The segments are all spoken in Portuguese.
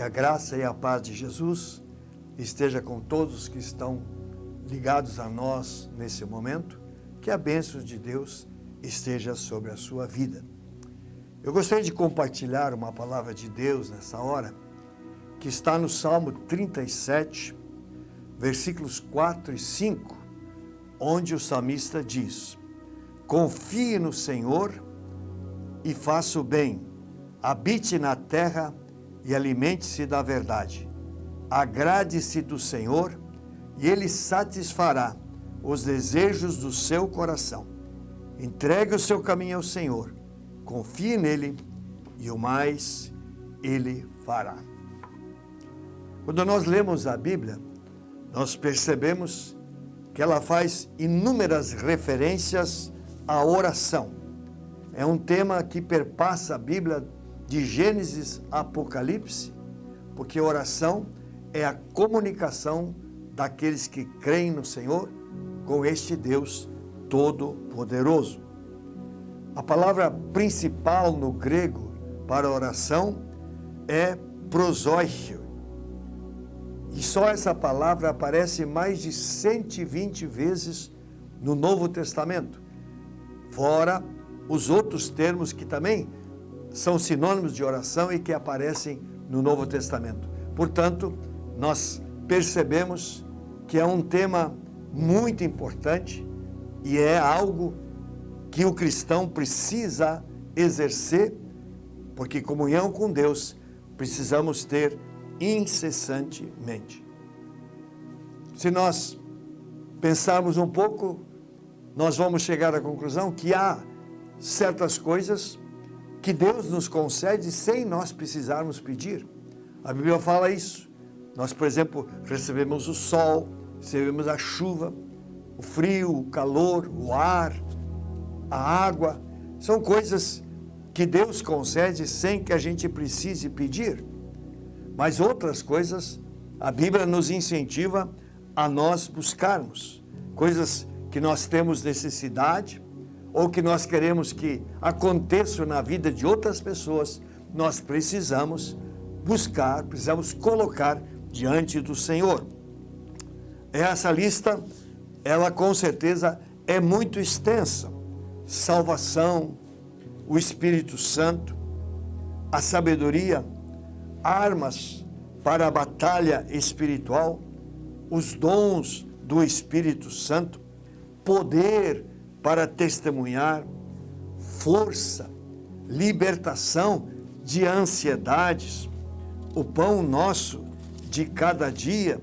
Que a graça e a paz de Jesus esteja com todos que estão ligados a nós nesse momento. Que a bênção de Deus esteja sobre a sua vida. Eu gostaria de compartilhar uma palavra de Deus nessa hora, que está no Salmo 37, versículos 4 e 5, onde o salmista diz: confie no Senhor e faça o bem, habite na terra e alimente-se da verdade. Agrade-se do Senhor e Ele satisfará os desejos do seu coração. Entregue o seu caminho ao Senhor, confie nele e o mais Ele fará. Quando nós lemos a Bíblia, nós percebemos que ela faz inúmeras referências à oração. É um tema que perpassa a Bíblia de Gênesis a Apocalipse, porque oração é a comunicação daqueles que creem no Senhor com este Deus Todo-Poderoso. A palavra principal no grego para oração é prosoichio. E só essa palavra aparece mais de 120 vezes no Novo Testamento, fora os outros termos que também são sinônimos de oração e que aparecem no Novo Testamento. Portanto, nós percebemos que é um tema muito importante e é algo que o cristão precisa exercer, porque comunhão com Deus precisamos ter incessantemente. Se nós pensarmos um pouco, nós vamos chegar à conclusão que há certas coisas que Deus nos concede sem nós precisarmos pedir. A Bíblia fala isso. Nós, por exemplo, recebemos o sol, recebemos a chuva, o frio, o calor, o ar, a água. São coisas que Deus concede sem que a gente precise pedir. Mas outras coisas, a Bíblia nos incentiva a nós buscarmos. Coisas que nós temos necessidade ou que nós queremos que aconteçam na vida de outras pessoas, nós precisamos buscar, precisamos colocar diante do Senhor. Essa lista, ela com certeza é muito extensa. Salvação, o Espírito Santo, a sabedoria, armas para a batalha espiritual, os dons do Espírito Santo, poder para testemunhar, força, libertação de ansiedades, o pão nosso de cada dia,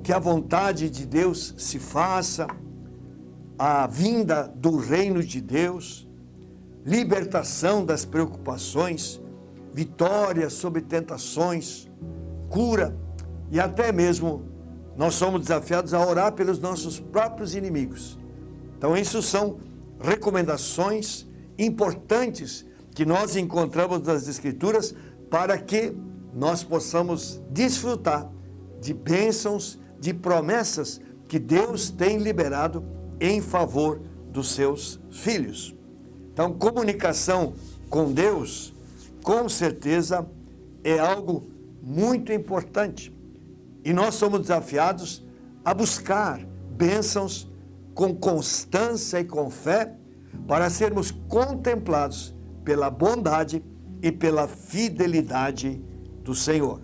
que a vontade de Deus se faça, a vinda do reino de Deus, libertação das preocupações, vitória sobre tentações, cura e até mesmo nós somos desafiados a orar pelos nossos próprios inimigos. Então isso são recomendações importantes que nós encontramos nas Escrituras para que nós possamos desfrutar de bênçãos, de promessas que Deus tem liberado em favor dos seus filhos. Então, comunicação com Deus, com certeza, é algo muito importante. E nós somos desafiados a buscar bênçãos com constância e com fé para sermos contemplados pela bondade e pela fidelidade do Senhor.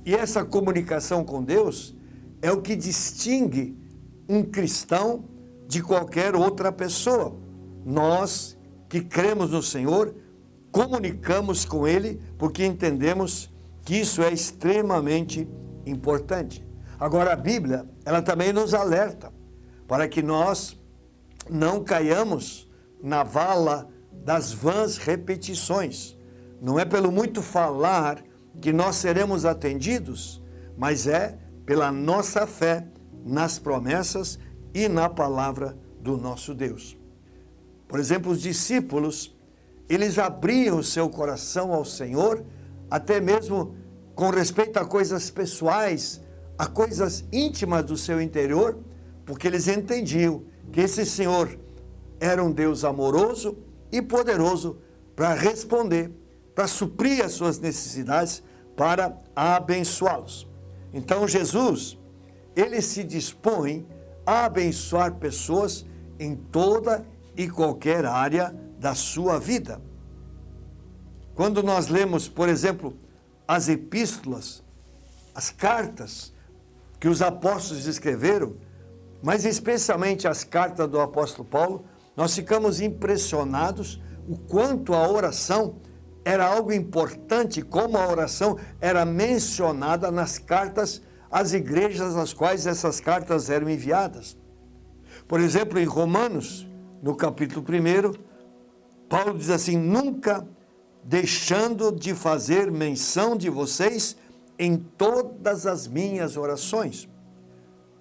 E essa comunicação com Deus é o que distingue um cristão de qualquer outra pessoa. Nós que cremos no Senhor, comunicamos com Ele porque entendemos que isso é extremamente importante. Agora a Bíblia, ela também nos alerta para que nós não caiamos na vala das vãs repetições. Não é pelo muito falar que nós seremos atendidos, mas é pela nossa fé nas promessas e na palavra do nosso Deus. Por exemplo, os discípulos, eles abriam o seu coração ao Senhor, até mesmo com respeito a coisas pessoais, a coisas íntimas do seu interior, porque eles entendiam que esse Senhor era um Deus amoroso e poderoso para responder, para suprir as suas necessidades, para abençoá-los. Então Jesus, ele se dispõe a abençoar pessoas em toda e qualquer área da sua vida. Quando nós lemos, por exemplo, as epístolas, as cartas que os apóstolos escreveram, mas especialmente as cartas do apóstolo Paulo, nós ficamos impressionados o quanto a oração era algo importante, como a oração era mencionada nas cartas às igrejas às quais essas cartas eram enviadas. Por exemplo, em Romanos, no capítulo 1, Paulo diz assim: nunca deixando de fazer menção de vocês em todas as minhas orações.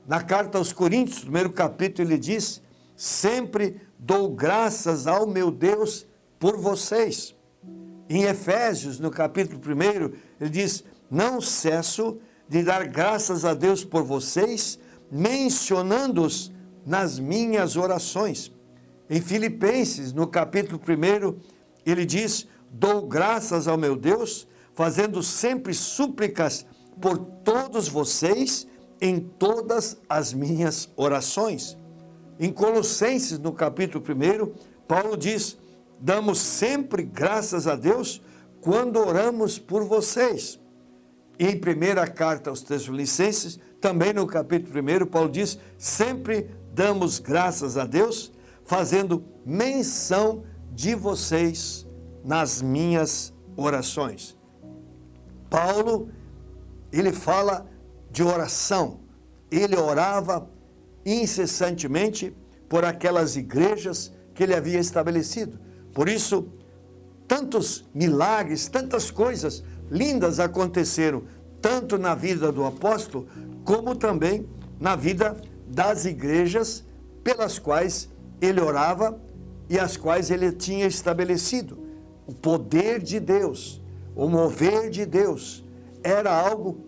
Na carta aos Coríntios, no primeiro capítulo, ele diz: sempre dou graças ao meu Deus por vocês. Em Efésios, no capítulo 1, ele diz: não cesso de dar graças a Deus por vocês, mencionando-os nas minhas orações. Em Filipenses, no capítulo 1, ele diz: dou graças ao meu Deus, fazendo sempre súplicas por todos vocês em todas as minhas orações. Em Colossenses, no capítulo 1, Paulo diz: damos sempre graças a Deus quando oramos por vocês. E em primeira carta aos Tessalonicenses, também no capítulo 1, Paulo diz: sempre damos graças a Deus, fazendo menção de vocês nas minhas orações. Paulo, ele fala de oração. Ele orava incessantemente por aquelas igrejas que ele havia estabelecido. Por isso, tantos milagres, tantas coisas lindas aconteceram, tanto na vida do apóstolo, como também na vida das igrejas pelas quais ele orava e as quais ele tinha estabelecido. O poder de Deus, o mover de Deus, era algo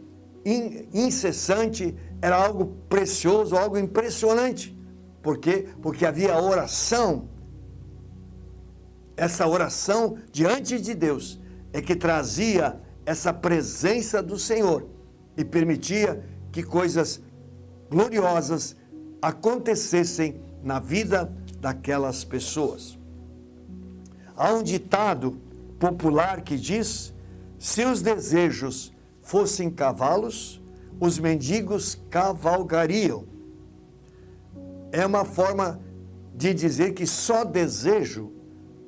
incessante, era algo precioso, algo impressionante. Por quê? Porque havia oração. Essa oração diante de Deus é que trazia essa presença do Senhor e permitia que coisas gloriosas acontecessem na vida daquelas pessoas. Há um ditado popular que diz: se os desejos fossem cavalos, os mendigos cavalgariam. É uma forma de dizer que só desejo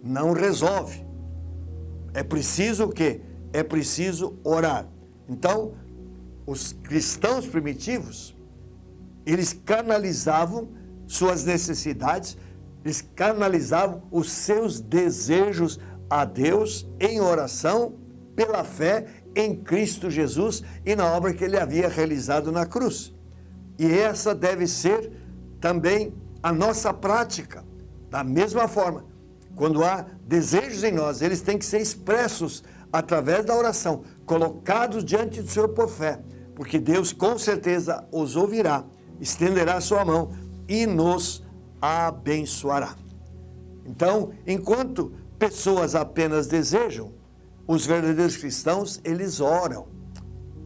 não resolve. É preciso o quê? É preciso orar. Então, os cristãos primitivos, eles canalizavam suas necessidades, eles canalizavam os seus desejos a Deus em oração, pela fé em Cristo Jesus e na obra que ele havia realizado na cruz. E essa deve ser também a nossa prática. Da mesma forma, quando há desejos em nós, eles têm que ser expressos através da oração, colocados diante do Senhor por fé, porque Deus com certeza os ouvirá, estenderá a sua mão e nos abençoará. Então, enquanto pessoas apenas desejam, os verdadeiros cristãos, eles oram.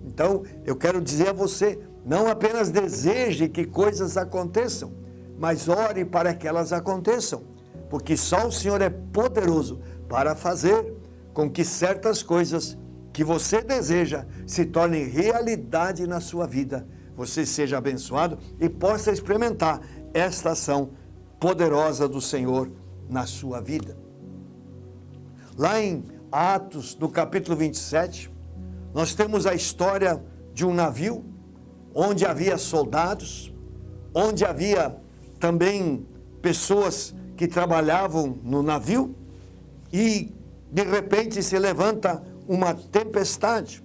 Então, eu quero dizer a você, não apenas deseje que coisas aconteçam, mas ore para que elas aconteçam, porque só o Senhor é poderoso para fazer com que certas coisas que você deseja se tornem realidade na sua vida, você seja abençoado e possa experimentar esta ação poderosa do Senhor na sua vida. Lá em Atos, no capítulo 27, nós temos a história de um navio, onde havia soldados, onde havia também pessoas que trabalhavam no navio, e de repente se levanta uma tempestade.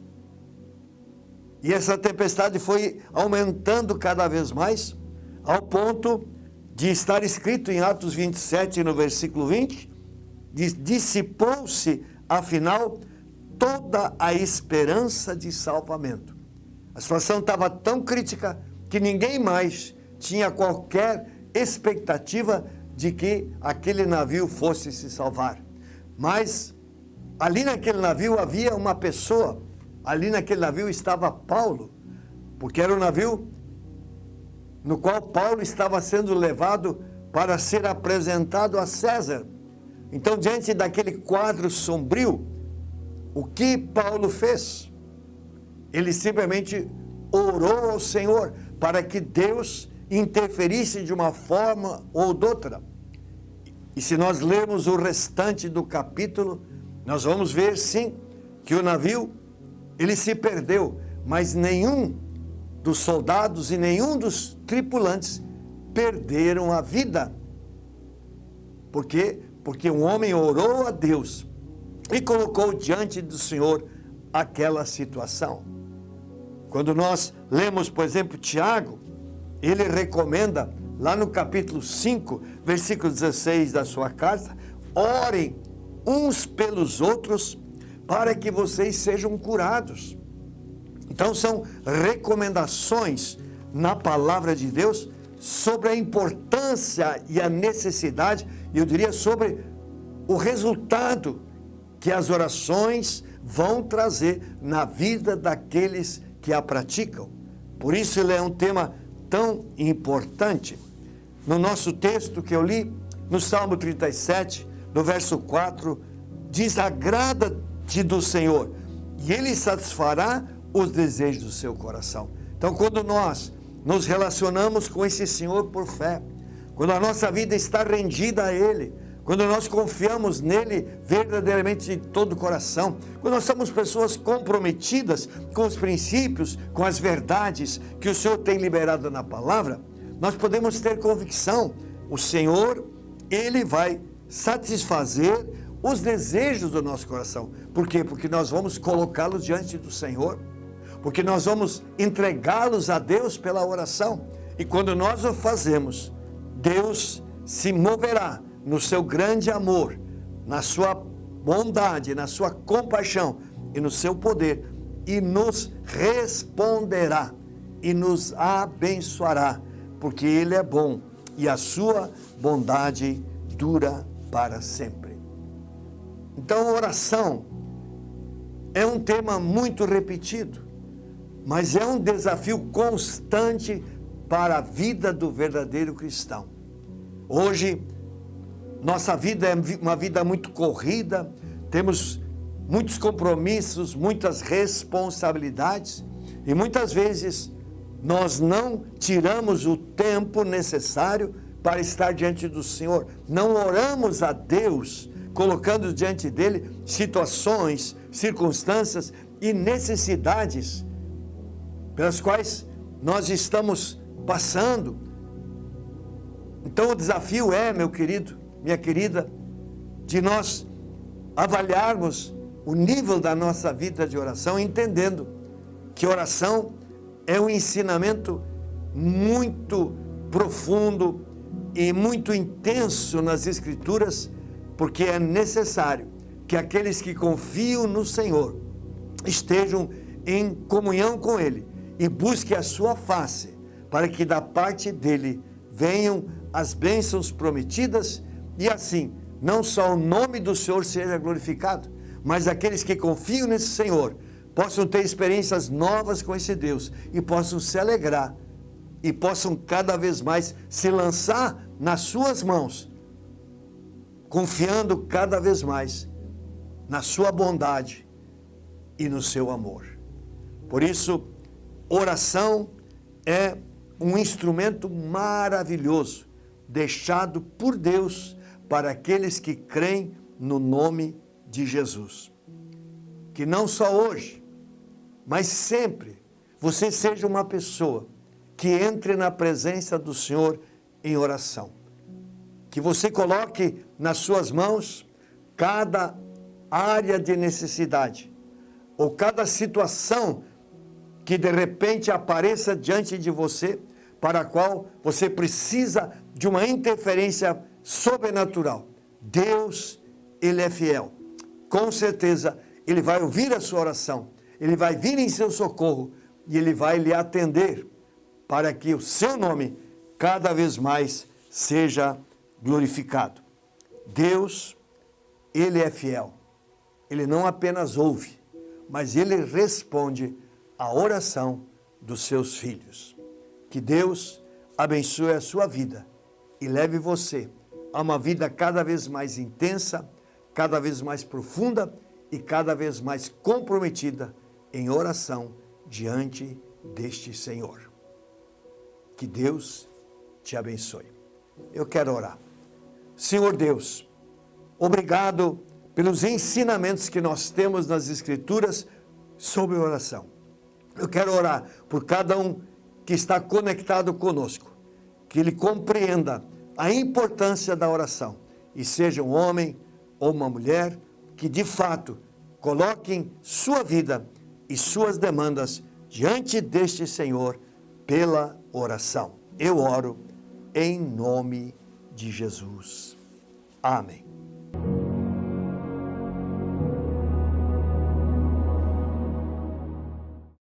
E essa tempestade foi aumentando cada vez mais, ao ponto de estar escrito em Atos 27, no versículo 20, dissipou-se, afinal, toda a esperança de salvamento. A situação estava tão crítica que ninguém mais tinha qualquer expectativa de que aquele navio fosse se salvar. Mas ali naquele navio havia uma pessoa ali naquele navio estava Paulo, porque era um navio no qual Paulo estava sendo levado para ser apresentado a César. Então, diante daquele quadro sombrio, o que Paulo fez? Ele simplesmente orou ao Senhor para que Deus interferisse de uma forma ou de outra. E se nós lermos o restante do capítulo, nós vamos ver, sim, que o navio, ele se perdeu, mas nenhum dos soldados e nenhum dos tripulantes perderam a vida. Por quê? Porque um homem orou a Deus e colocou diante do Senhor aquela situação. Quando nós lemos, por exemplo, Tiago, ele recomenda, lá no capítulo 5, versículo 16 da sua carta, orem uns pelos outros para que vocês sejam curados. Então são recomendações na palavra de Deus sobre a importância e a necessidade, e eu diria sobre o resultado que as orações vão trazer na vida daqueles que a praticam. Por isso ele é um tema tão importante. No nosso texto que eu li, no Salmo 37, no verso 4, diz: agrada-te do Senhor, e Ele satisfará os desejos do seu coração. Então, quando nós nos relacionamos com esse Senhor por fé, quando a nossa vida está rendida a Ele, quando nós confiamos nele verdadeiramente de todo o coração, quando nós somos pessoas comprometidas com os princípios, com as verdades que o Senhor tem liberado na palavra, nós podemos ter convicção, o Senhor, Ele vai satisfazer os desejos do nosso coração. Por quê? Porque nós vamos colocá-los diante do Senhor, porque nós vamos entregá-los a Deus pela oração. E quando nós o fazemos, Deus se moverá no seu grande amor, na sua bondade, na sua compaixão e no seu poder, e nos responderá e nos abençoará, porque Ele é bom e a sua bondade dura para sempre. Então, oração é um tema muito repetido, mas é um desafio constante para a vida do verdadeiro cristão. Hoje, nossa vida é uma vida muito corrida, temos muitos compromissos, muitas responsabilidades, e muitas vezes nós não tiramos o tempo necessário para estar diante do Senhor. Não oramos a Deus, colocando diante dele situações, circunstâncias e necessidades pelas quais nós estamos passando. Então o desafio é, meu querido, minha querida, de nós avaliarmos o nível da nossa vida de oração, entendendo que oração é um ensinamento muito profundo e muito intenso nas Escrituras, porque é necessário que aqueles que confiam no Senhor estejam em comunhão com Ele e busquem a sua face, para que da parte dele venham as bênçãos prometidas, e assim, não só o nome do Senhor seja glorificado, mas aqueles que confiam nesse Senhor possam ter experiências novas com esse Deus e possam se alegrar e possam cada vez mais se lançar nas suas mãos, confiando cada vez mais na sua bondade e no seu amor. Por isso, oração é um instrumento maravilhoso deixado por Deus para aqueles que creem no nome de Jesus. Que não só hoje, mas sempre você seja uma pessoa que entre na presença do Senhor em oração. Que você coloque nas suas mãos cada área de necessidade ou cada situação que de repente apareça diante de você, para a qual você precisa de uma interferência sobrenatural. Deus, Ele é fiel. Com certeza, Ele vai ouvir a sua oração, Ele vai vir em seu socorro e Ele vai lhe atender para que o seu nome cada vez mais seja glorificado. Deus, Ele é fiel. Ele não apenas ouve, mas Ele responde à oração dos seus filhos. Que Deus abençoe a sua vida e leve você a uma vida cada vez mais intensa, cada vez mais profunda e cada vez mais comprometida em oração diante deste Senhor. Que Deus te abençoe. Eu quero orar. Senhor Deus, obrigado pelos ensinamentos que nós temos nas Escrituras sobre oração. Eu quero orar por cada um que está conectado conosco, que ele compreenda a importância da oração e seja um homem ou uma mulher que de fato coloquem sua vida e suas demandas diante deste Senhor pela oração. Eu oro em nome de Jesus. Amém.